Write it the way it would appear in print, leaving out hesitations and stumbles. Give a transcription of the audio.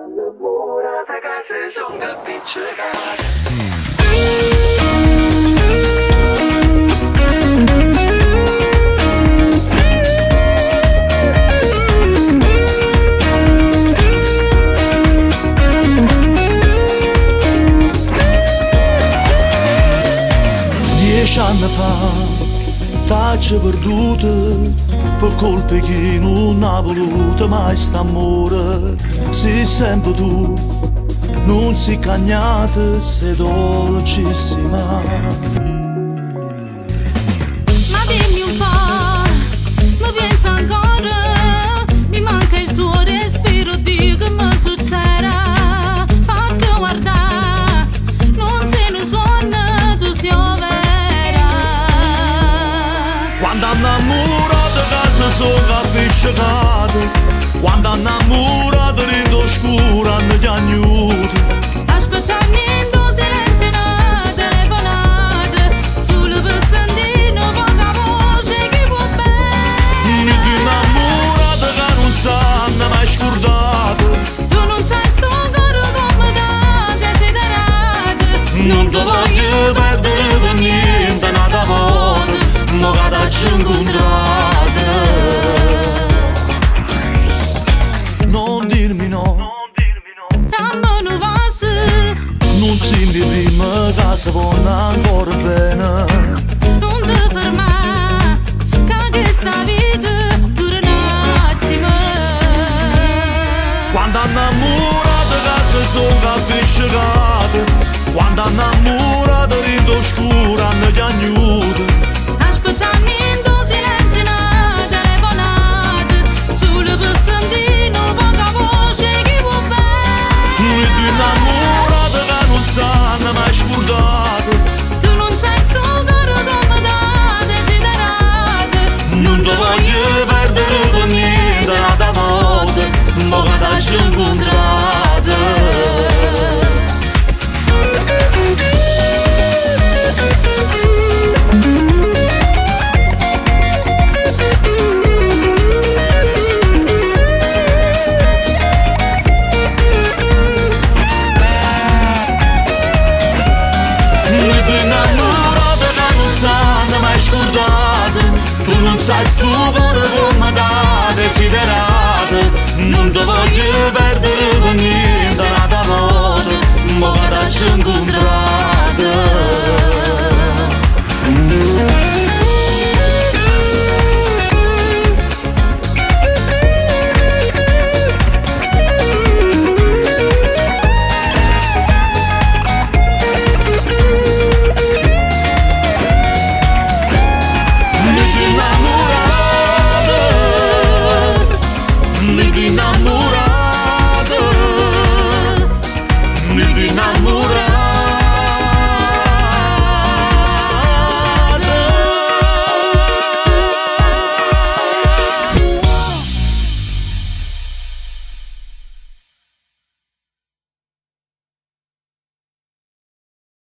innamorata che se sono appiccicata. Anni fa t'ho perduto per colpe che non ha voluto mai st'amore. Sei sempre tu, non sei cagnata, sei dolcissima. Ma dimmi un po', mi pensa ancora, mi manca il tuo respiro, Dio che mi succederà. Fatti guardare, non sei un suono, tu sei vera. Quando innamorato casa sono appiccicato, quando innamorato rindo scuro hanno piagnuto. Aspettando in silenzio una telefonata, solo per sentire poca voce che può bene. Mi innamorato che non sanno mai scordato. Tu non sai sto coro come da desiderato. Non ti voglio perdere per niente, nata volta, mo che t'ho incontrato. Non dirmi no, dammi un passo, non sembri prima che si vanno ancora bene. non ti fermare, che questa vita dura un attimo. Quando innamorato che si sono appiccicato, quando innamorato rindo scuro hanno piagnuto. Aspettando in silenzio una telefonata, solo per sentire poca voce che può bene. Mi innamorato che non sanno mai scordato. Tu non sai sto coro come da desiderato. Non ti voglio perdere per niente, nata volta, mo che t'ho incontrato.